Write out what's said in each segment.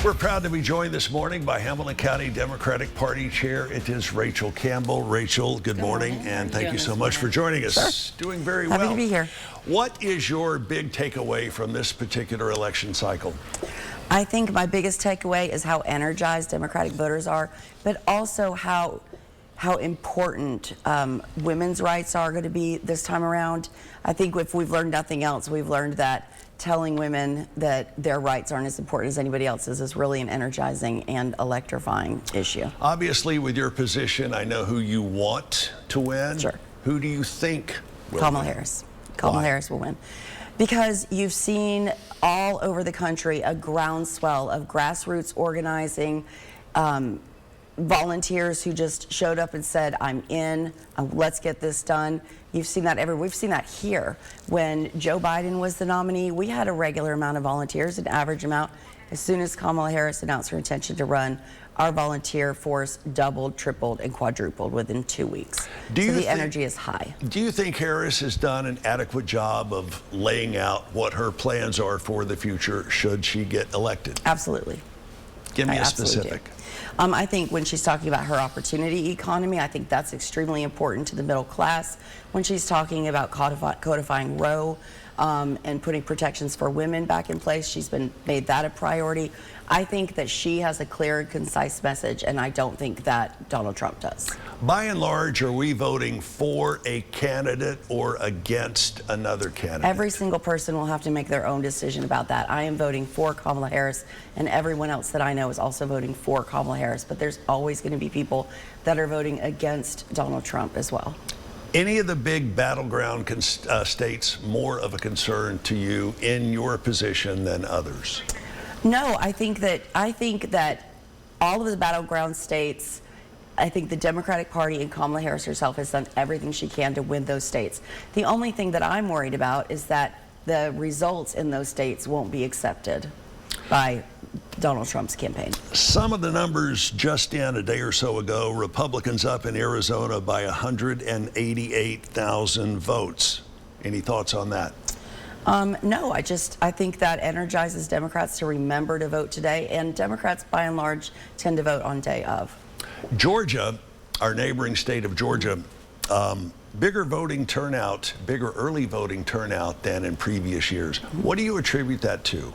We're proud to be joined this morning by Hamilton County Democratic Party Chair. It is Rachel Campbell. Rachel, good morning, and thank you so much for joining us. Sure. Doing very well. Happy to be here. What is your big takeaway from this particular election cycle? I think my biggest takeaway is how energized Democratic voters are, but also how important women's rights are going to be this time around. I think if we've learned nothing else, we've learned that telling women that their rights aren't as important as anybody else's is really an energizing and electrifying issue. Obviously, with your position, I know who you want to win. Sure. Who do you think will Kamala win? Harris. Kamala Harris will win. Because you've seen all over the country a groundswell of grassroots organizing, volunteers who just showed up and said, I'm in, let's get this done. You've seen that everywhere. We've seen that here. When Joe Biden was the nominee, we had a regular amount of volunteers, an average amount. As soon as Kamala Harris announced her intention to run, our volunteer force doubled, tripled, and quadrupled within 2 weeks. So the energy is high. Do you think Harris has done an adequate job of laying out what her plans are for the future should she get elected? Absolutely. Give me a specific. I think when she's talking about her opportunity economy, I think that's extremely important to the middle class. When she's talking about codifying Roe and putting protections for women back in place, she's made that a priority. I think that she has a clear and concise message, and I don't think that Donald Trump does. By and large, are we voting for a candidate or against another candidate? Every single person will have to make their own decision about that. I am voting for Kamala Harris, and everyone else that I know is also voting for Kamala Harris, but there's always going to be people that are voting against Donald Trump as well. Any of the big battleground states more of a concern to you in your position than others? No, I think that all of the battleground states, I think the Democratic Party and Kamala Harris herself has done everything she can to win those states. The only thing that I'm worried about is that the results in those states won't be accepted by Donald Trump's campaign. Some of the numbers just in a day or so ago, Republicans up in Arizona by 188,000 votes. Any thoughts on that? No, I think that energizes Democrats to remember to vote today, and Democrats by and large tend to vote on day of. Georgia, our neighboring state of Georgia, bigger voting turnout, bigger early voting turnout than in previous years. What do you attribute that to?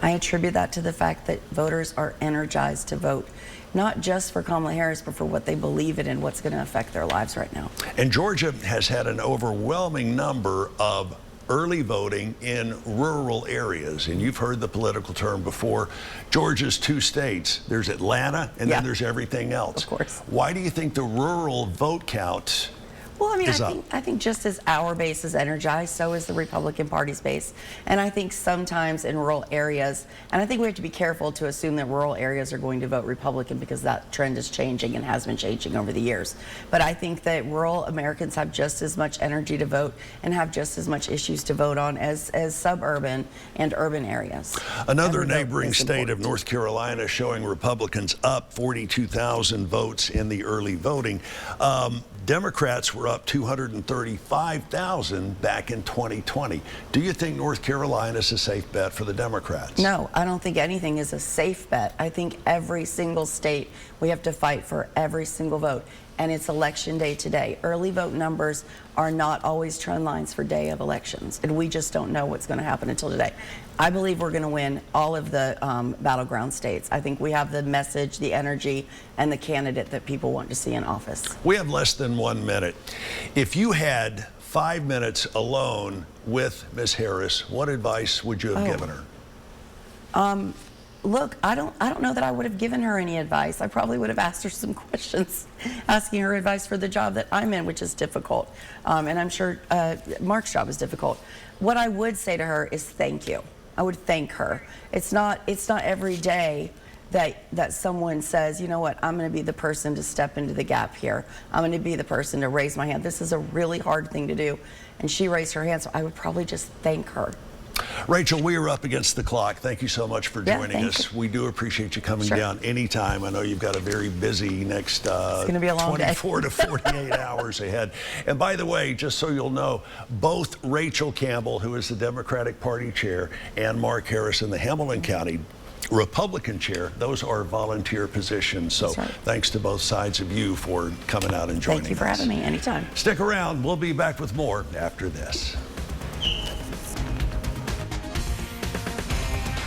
I attribute that to the fact that voters are energized to vote, not just for Kamala Harris, but for what they believe in and what's going to affect their lives right now. And Georgia has had an overwhelming number of early voting in rural areas, and you've heard the political term before. Georgia's two states. There's Atlanta, and then there's everything else. Of course. Why do you think the rural vote count Well, I mean, is up? I think just as our base is energized, so is the Republican Party's base. And I think sometimes in rural areas, and I think we have to be careful to assume that rural areas are going to vote Republican because that trend is changing and has been changing over the years. But I think that rural Americans have just as much energy to vote and have just as much issues to vote on as suburban and urban areas. Another neighboring state of North Carolina showing Republicans up 42,000 votes in the early voting. Democrats were up 235,000 back in 2020. Do you think North Carolina is a safe bet for the Democrats? No, I don't think anything is a safe bet. I think every single state, we have to fight for every single vote. And it's election day today. Early vote numbers are not always trend lines for day of elections. And we just don't know what's going to happen until today. I believe we're going to win all of the battleground states. I think we have the message, the energy, and the candidate that people want to see in office. We have less than 1 minute. If you had 5 minutes alone with Ms. Harris, what advice would you have given her? Look, I don't know that I would have given her any advice. I probably would have asked her some questions, asking her advice for the job that I'm in, which is difficult. And I'm sure Mark's job is difficult. What I would say to her is thank you. I would thank her. It's not every day that someone says, you know what, I'm going to be the person to step into the gap here. I'm going to be the person to raise my hand. This is a really hard thing to do. And she raised her hand, so I would probably just thank her. Rachel, we are up against the clock. Thank you so much for joining us. We do appreciate you coming down anytime. I know you've got a very busy next it's gonna be a long 24 to 48 hours ahead. And by the way, just so you'll know, both Rachel Campbell, who is the Democratic Party chair, and Mark Harris in the Hamilton County Republican chair, those are volunteer positions. So That's right. thanks to both sides of you for coming out and joining us. Thank you for having me anytime. Stick around. We'll be back with more after this.